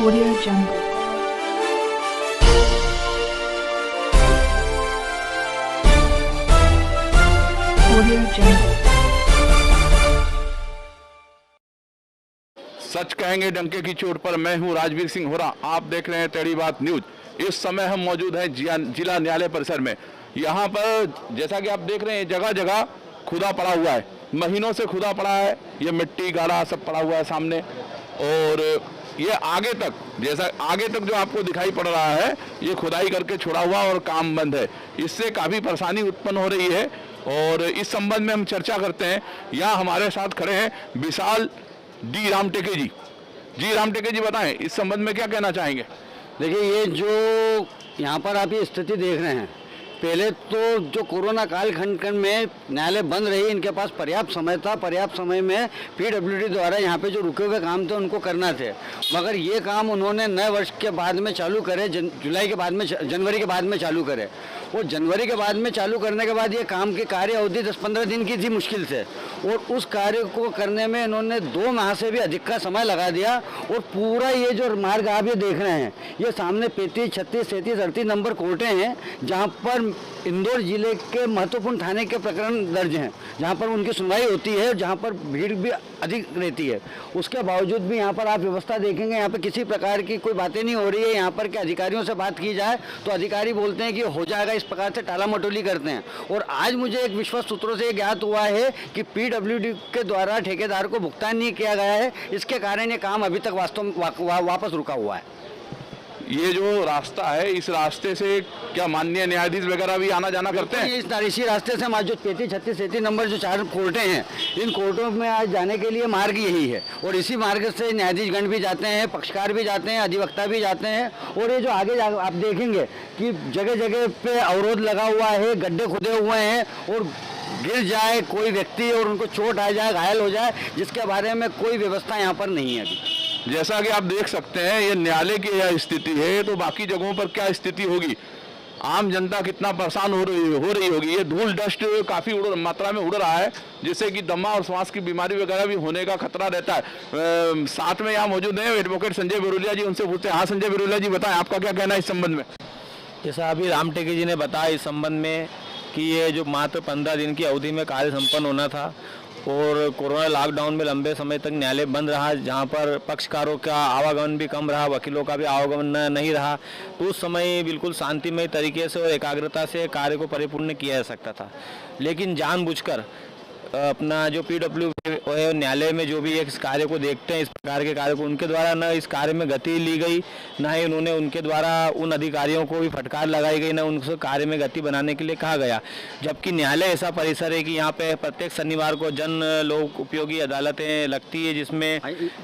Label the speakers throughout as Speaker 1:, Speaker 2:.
Speaker 1: Audio Jungle. Audio Jungle.
Speaker 2: सच कहेंगे डंके की चोट पर। मैं हूं राजवीर सिंह होरा, आप देख रहे हैं टेढ़ी बात न्यूज। इस समय हम मौजूद हैं जिला न्यायालय परिसर में। यहाँ पर जैसा कि आप देख रहे हैं जगह जगह खुदा पड़ा हुआ है, महीनों से खुदा पड़ा है। ये मिट्टी गाड़ा सब पड़ा हुआ है सामने, और ये आगे तक जैसा आगे तक जो आपको दिखाई पड़ रहा है ये खुदाई करके छोड़ा हुआ और काम बंद है। इससे काफ़ी परेशानी उत्पन्न हो रही है और इस संबंध में हम चर्चा करते हैं। यहाँ हमारे साथ खड़े हैं विशाल डी रामटेके जी। जी रामटेके जी, बताएं इस संबंध में क्या कहना चाहेंगे।
Speaker 3: देखिए, ये जो यहाँ पर आप ये स्थिति देख रहे हैं, पहले तो जो कोरोना कालखंड में न्यायालय बंद रही, इनके पास पर्याप्त समय था। पर्याप्त समय में पीडब्ल्यूडी द्वारा यहाँ पे जो रुके हुए काम थे उनको करना थे, मगर ये काम उन्होंने नए वर्ष के बाद में चालू करे, जनवरी के बाद में चालू करे। वो जनवरी के बाद में चालू करने के बाद ये काम की कार्य अवधि 10-15 दिन की थी मुश्किल से, और उस कार्य को करने में इन्होंने 2 माह से भी अधिक का समय लगा दिया। और पूरा ये जो मार्ग आप ये देख रहे हैं, ये सामने 35, 36, 37, 38 नंबर कोर्टें हैं, जहाँ पर इंदौर जिले के महत्वपूर्ण थाने के प्रकरण दर्ज हैं, जहाँ पर उनकी सुनवाई होती है, जहाँ पर भीड़ भी अधिक रहती है। उसके बावजूद भी यहाँ पर आप व्यवस्था देखेंगे, यहाँ पर किसी प्रकार की कोई बातें नहीं हो रही है। यहाँ पर के अधिकारियों से बात की जाए तो अधिकारी बोलते हैं कि हो जाएगा, इस प्रकार से टाला मटोली करते हैं। और आज मुझे एक विश्वस्त सूत्रों से ज्ञात हुआ है कि पीडब्ल्यूडी के द्वारा ठेकेदार को भुगतान नहीं किया गया है, इसके कारण ये काम अभी तक वास्तव में वापस रुका हुआ है।
Speaker 2: ये जो रास्ता है, इस रास्ते से क्या माननीय न्यायाधीश वगैरह भी आना जाना करते हैं?
Speaker 3: इसी रास्ते से हमारे जो 35, 36, 37 नंबर जो 4 कोर्टें हैं, इन कोर्टों में आज जाने के लिए मार्ग यही है। और इसी मार्ग से न्यायाधीशगण भी जाते हैं, पक्षकार भी जाते हैं, अधिवक्ता भी जाते हैं। और ये जो आगे आप देखेंगे कि जगह जगह पे अवरोध लगा हुआ है, गड्ढे खुदे हुए हैं, और गिर जाए कोई व्यक्ति और उनको चोट आ जाए, घायल हो जाए, जिसके बारे में कोई व्यवस्था यहाँ पर नहीं है अभी।
Speaker 2: जैसा कि आप देख सकते हैं ये न्यायालय की यह स्थिति है, तो बाकी जगहों पर क्या स्थिति होगी, आम जनता कितना परेशान हो रही होगी। ये धूल डस्ट काफ़ी मात्रा में उड़ रहा है, जिससे कि दमा और श्वास की बीमारी वगैरह भी होने का खतरा रहता है। साथ में यहाँ मौजूद हैं एडवोकेट संजय बिरोलिया जी, उनसे पूछते हैं। हाँ संजय बिरोलिया जी, बताएं आपका क्या कहना है इस संबंध में।
Speaker 4: जैसा अभी रामटेके जी ने बताया इस संबंध में कि ये जो मात्र 15 दिन की अवधि में कार्य संपन्न होना था, और कोरोना लॉकडाउन में लंबे समय तक न्यायालय बंद रहा, जहां पर पक्षकारों का आवागमन भी कम रहा, वकीलों का भी आवागमन नहीं रहा, तो उस समय बिल्कुल शांतिमय तरीके से और एकाग्रता से कार्य को परिपूर्ण किया जा सकता था। लेकिन जानबूझकर अपना जो पीडब्ल्यू न्यायालय में जो भी इस कार्य को देखते हैं, इस प्रकार के कार्य को, उनके द्वारा न इस कार्य में गति ली गई, न ही उन्होंने उनके द्वारा उन अधिकारियों को भी फटकार लगाई गई, न उनसे कार्य में गति बनाने के लिए कहा गया। जबकि न्यायालय ऐसा परिसर है कि यहाँ पे प्रत्येक शनिवार को जन लोक उपयोगी अदालतें लगती है, जिसमें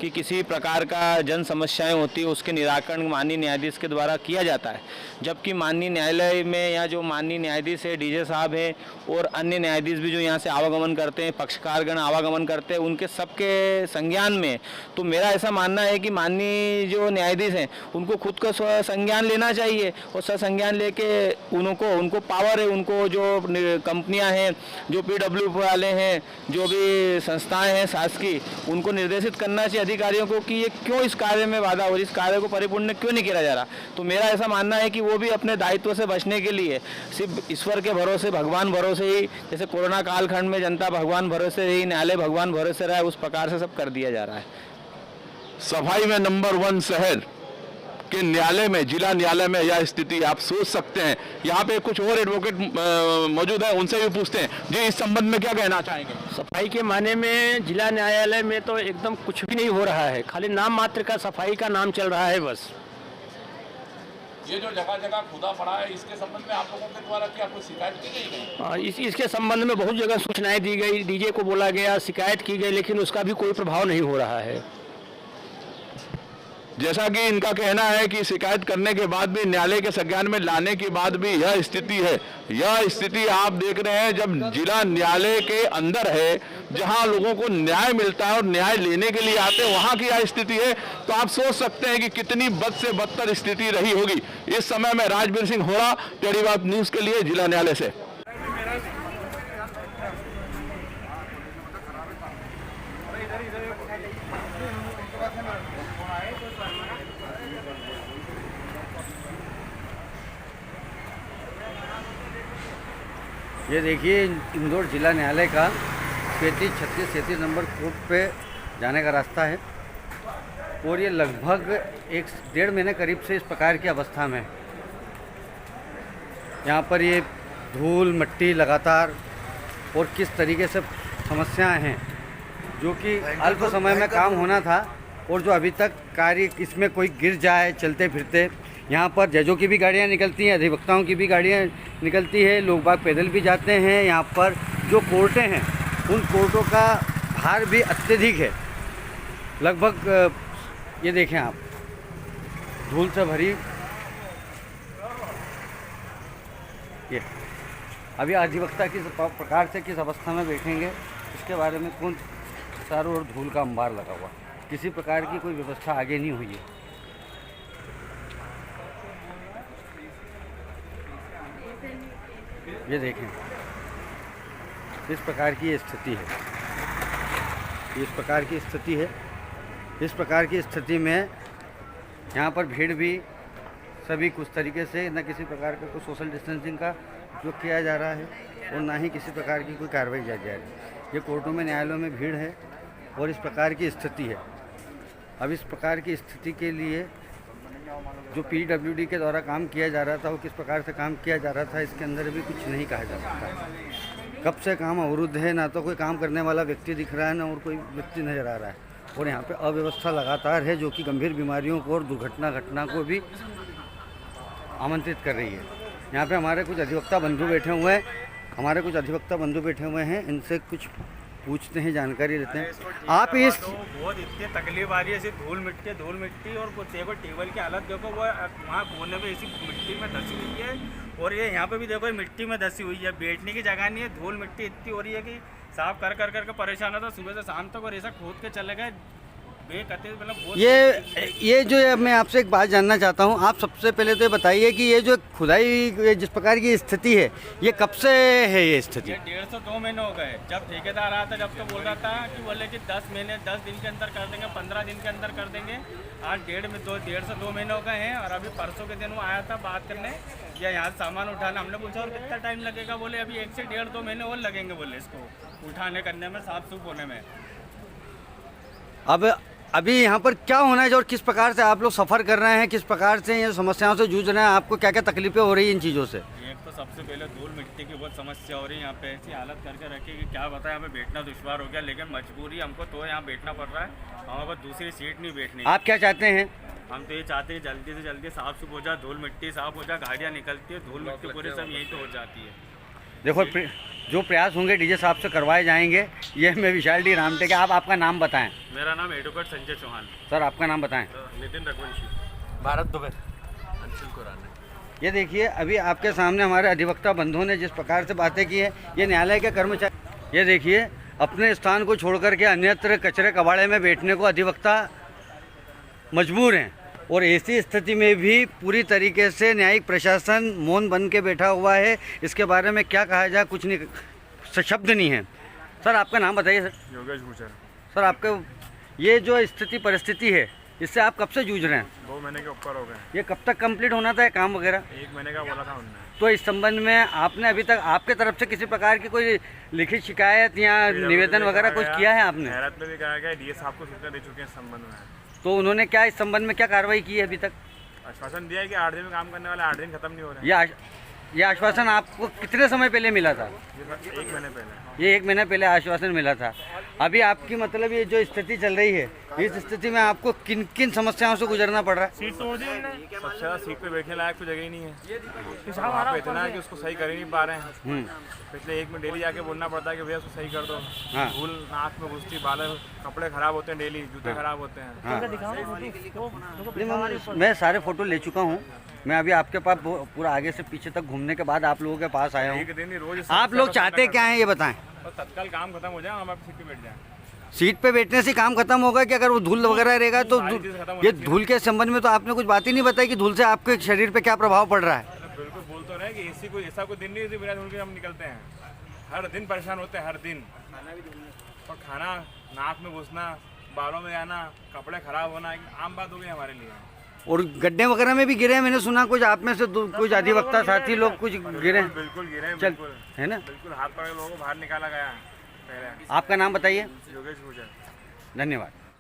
Speaker 4: कि किसी प्रकार का जन समस्याएँ होती है उसके निराकरण माननीय न्यायाधीश के द्वारा किया जाता है। जबकि माननीय न्यायालय में यहाँ जो माननीय न्यायाधीश है, डीजे साहब हैं, और अन्य न्यायाधीश भी जो यहाँ से आवागमन करते हैं, पक्षकारगण आवागमन करते हैं, उनके सबके संज्ञान में, तो मेरा ऐसा मानना है कि माननीय जो न्यायाधीश हैं उनको खुद का संज्ञान लेना चाहिए, और संज्ञान लेके उनको पावर है, उनको जो कंपनियां हैं, जो पीडब्ल्यू वाले हैं, जो भी संस्थाएं हैं शासकीय, उनको निर्देशित करना चाहिए अधिकारियों को कि ये क्यों इस कार्य में बाधा हो रही, इस कार्य को परिपूर्ण क्यों नहीं किया जा रहा। तो मेरा ऐसा मानना है कि वो भी अपने दायित्व से बचने के लिए सिर्फ ईश्वर के भरोसे, भगवान भरोसे ही, जैसे कोरोना कालखंड में जनता भगवान भरोसे रही, न्यायालय भगवान भरोसे रहा है, उस प्रकार से सब कर दिया जा रहा है।
Speaker 2: सफाई में नंबर 1 शहर के न्यायालय में, जिला न्यायालय में यह स्थिति आप सोच सकते हैं। यहाँ पे कुछ और एडवोकेट मौजूद है, उनसे भी पूछते हैं। जी, इस संबंध में क्या कहना चाहेंगे।
Speaker 5: सफाई के माने में जिला न्यायालय में तो एकदम कुछ भी नहीं हो रहा है, खाली नाम मात्र का सफाई का नाम चल रहा है बस।
Speaker 2: ये जो जगह जगह खुदा पड़ा है, इसके संबंध में आप लोगों के द्वारा क्या कोई शिकायत की गई?
Speaker 5: इसके संबंध में बहुत जगह सूचनाएं दी गई, डीजे को बोला गया, शिकायत की गई, लेकिन उसका भी कोई प्रभाव नहीं हो रहा है।
Speaker 2: जैसा कि इनका कहना है कि शिकायत करने के बाद भी, न्यायालय के संज्ञान में लाने के बाद भी यह स्थिति है। यह स्थिति आप देख रहे हैं जब जिला न्यायालय के अंदर है, जहां लोगों को न्याय मिलता है और न्याय लेने के लिए आते हैं, वहां की यह स्थिति है। तो आप सोच सकते हैं कि कितनी बद से बदतर स्थिति रही होगी। इस समय मैं राजवीर सिंह होरा, टेढ़ी बात न्यूज के लिए जिला न्यायालय से।
Speaker 3: ये देखिए इंदौर जिला न्यायालय का 35, 36, 37 नंबर कोर्ट पे जाने का रास्ता है और ये लगभग 1-1.5 महीने करीब से इस प्रकार की अवस्था में है। यहाँ पर ये धूल मिट्टी लगातार और किस तरीके से समस्याएं हैं जो कि अल्प समय में काम होना था और जो अभी तक कार्य इसमें कोई गिर जाए चलते फिरते। यहाँ पर जजों की भी गाड़ियाँ निकलती हैं, अधिवक्ताओं की भी गाड़ियाँ निकलती है, लोग बाग पैदल भी जाते हैं। यहाँ पर जो कोर्टें हैं उन कोर्टों का भार भी अत्यधिक है। लगभग ये देखें आप, धूल से भरी ये। अभी अधिवक्ता किस प्रकार से किस अवस्था में बैठेंगे इसके बारे में कौन, चारों ओर धूल का अंबार लगा हुआ, किसी प्रकार की कोई व्यवस्था आगे नहीं हुई है। ये देखें, इस प्रकार की स्थिति है, इस प्रकार की स्थिति है। इस प्रकार की स्थिति में यहाँ पर भीड़ भी सभी कुछ तरीके से न किसी प्रकार का कोई सोशल डिस्टेंसिंग का उपयोग किया जा रहा है और ना ही किसी प्रकार की कोई कार्रवाई की जा रही है। ये कोर्टों में, न्यायालयों में भीड़ है और इस प्रकार की स्थिति है। अब इस प्रकार की स्थिति के लिए जो PWD के द्वारा काम किया जा रहा था वो किस प्रकार से काम किया जा रहा था इसके अंदर भी कुछ नहीं कहा जा सकता। कब से काम अवरुद्ध है, ना तो कोई काम करने वाला व्यक्ति दिख रहा है ना और कोई व्यक्ति नज़र आ रहा है और यहाँ पे अव्यवस्था लगातार है जो कि गंभीर बीमारियों को और दुर्घटना घटना को भी आमंत्रित कर रही है। यहाँ पे हमारे कुछ अधिवक्ता बंधु बैठे हुए हैं, इनसे कुछ पूछते हैं, जानकारी लेते हैं। आप इस
Speaker 6: बहुत इतनी तकलीफ आ रही है, ऐसी धूल मिट्टी और कुछ देखो टेबल की हालत देखो, वो वहाँ कोने में ऐसी मिट्टी में धसी हुई है और ये यहाँ पे भी देखो मिट्टी में धसी हुई है, बैठने की जगह नहीं है। धूल मिट्टी इतनी हो रही है कि साफ कर कर परेशान होता सुबह से शाम तक और ऐसा खोद के चले गए मतलब।
Speaker 3: ये जो है, मैं आपसे एक बात जानना चाहता हूँ। आप सबसे पहले तो ये बताइए कि ये जो खुदाई जिस प्रकार की स्थिति है ये कब से है ये स्थिति?
Speaker 6: 1.5 से 2 महीने हो गए। जब ठेकेदार आया था जब तो बोल रहा था कि बोले कि 10 दिन के अंदर कर देंगे, 15 दिन के अंदर कर देंगे। आज 1.5 से 2 महीने हो गए हैं और अभी परसों के दिन वो आया था बात करने या यहाँ सामान उठाना। हमने पूछा और कितना टाइम लगेगा, बोले अभी 1 से 1.5-2 महीने और लगेंगे बोले इसको उठाने करने में, साफ सूफ होने में।
Speaker 3: अब अभी यहाँ पर क्या होना है और किस प्रकार से आप लोग सफ़र कर रहे हैं, किस प्रकार से ये समस्याओं से जूझ रहे हैं, आपको क्या क्या तकलीफें हो रही हैं इन चीज़ों से?
Speaker 6: एक तो सबसे पहले धूल मिट्टी की बहुत समस्या हो रही है। यहाँ पे ऐसी हालत करके रखी कि क्या बताएं, यहाँ पे बैठना दुश्वार हो गया, लेकिन मजबूरी हमको तो यहाँ बैठना पड़ रहा है। हमारे पास दूसरी सीट नहीं बैठनी।
Speaker 3: आप क्या चाहते हैं?
Speaker 6: हम तो ये चाहते हैं जल्दी से जल्दी साफ सुफ हो जाए, धूल मिट्टी साफ हो जाए, गाड़ियाँ निकलती है, धूल मिट्टी पूरी सब यहीं तो हो जाती है।
Speaker 3: देखो जो प्रयास होंगे डीजे साहब से करवाए जाएंगे। ये मैं विशाल डी रामटेके। आप आपका नाम बताएं।
Speaker 6: मेरा नाम एडवोकेट संजय चौहान।
Speaker 3: सर आपका नाम बताएं।
Speaker 6: नितिन रघुवंशी।
Speaker 7: भारत दुबे। अंशुल कुरान।
Speaker 3: ये देखिए, अभी आपके सामने हमारे अधिवक्ता बंधुओं ने जिस प्रकार से बातें की है, ये न्यायालय के कर्मचारी, ये देखिए अपने स्थान को छोड़ करके अन्यत्र कचरे कबाड़े में बैठने को अधिवक्ता मजबूर हैं और ऐसी स्थिति में भी पूरी तरीके से न्यायिक प्रशासन मौन बन के बैठा हुआ है। इसके बारे में क्या कहा जाए, कुछ नहीं, शब्द नहीं है। सर आपका नाम बताइए। सर
Speaker 6: योगेश गुजर।
Speaker 3: सर आपका ये जो स्थिति परिस्थिति है इससे आप कब से जूझ रहे हैं?
Speaker 6: 2 महीने के ऊपर हो गए।
Speaker 3: ये कब तक कंप्लीट होना था काम वगैरह?
Speaker 6: 1 महीने का बोला था उन्होंने।
Speaker 3: तो इस संबंध में आपने अभी तक आपके तरफ से किसी प्रकार की कोई लिखित शिकायत या निवेदन वगैरह कुछ किया है आपने?
Speaker 6: हैरत में भी कहा गया, डीएस साहब को सूचना दे चुके हैं इस संबंध में।
Speaker 3: तो उन्होंने क्या इस संबंध में क्या कार्रवाई की है अभी तक?
Speaker 6: आश्वासन दिया है कि 8 दिन में काम करने वाले 8 दिन खत्म नहीं हो रहे हैं।
Speaker 3: ये आश्वासन आपको कितने समय पहले मिला था?
Speaker 6: 1 महीने पहले।
Speaker 3: ये 1 महीने पहले आश्वासन मिला था। अभी आपकी मतलब ये जो स्थिति चल रही है, इस स्थिति में आपको किन किन समस्याओं से गुजरना पड़ रहा है?
Speaker 6: सबसे ज़्यादा सीट पे बैठने लायक तो जगह ही नहीं है। वहाँ पे इतना है कि उसको सही कर ही नहीं पा रहे हैं। पिछले 1 में डेली जाके बोलना पड़ता है कि भैया उसको सही कर दो। धूल नाक में घुसती, बाल, कपड़े खराब होते हैं, डेली जूते खराब होते हैं।
Speaker 3: मैं सारे फोटो ले चुका हूँ। मैं अभी आपके पास पूरा आगे से पीछे तक घूमने के बाद आप लोगों के पास आया हूँ। आप लोग चाहते क्या हैं ये बताएं?
Speaker 6: तत्काल काम खत्म हो जाए, हम आपकी सीट पे बैठ जाएं।
Speaker 3: सीट पे बैठने से काम खत्म होगा कि अगर वो धूल वगैरह रहेगा तो ये धूल के संबंध में तो आपने कुछ बात ही नहीं बताई कि धूल से आपके शरीर पे क्या प्रभाव पड़ रहा है?
Speaker 6: बिल्कुल बोल तो रहे कि ऐसी कोई ऐसा कोई दिन नहीं है बिना धूल के हम निकलते हैं। हर दिन परेशान होते हैं, हर दिन। और खाना नाक में घुसना, बालों में आना, कपड़े खराब होना आम बात हो गई हमारे लिए।
Speaker 3: और गड्ढे वगैरह में भी गिरे हैं, मैंने सुना कुछ आप में से कुछ अधिवक्ता साथी लोग कुछ गिरे हैं।
Speaker 8: बिल्कुल गिरे हैं,
Speaker 3: चल
Speaker 8: बिल्कुल
Speaker 3: है ना।
Speaker 8: बिल्कुल हाथ पकड़ लोगों को बाहर निकाला गया पहले।
Speaker 3: आपका नाम बताइए।
Speaker 8: योगेश गुर्जर।
Speaker 3: धन्यवाद।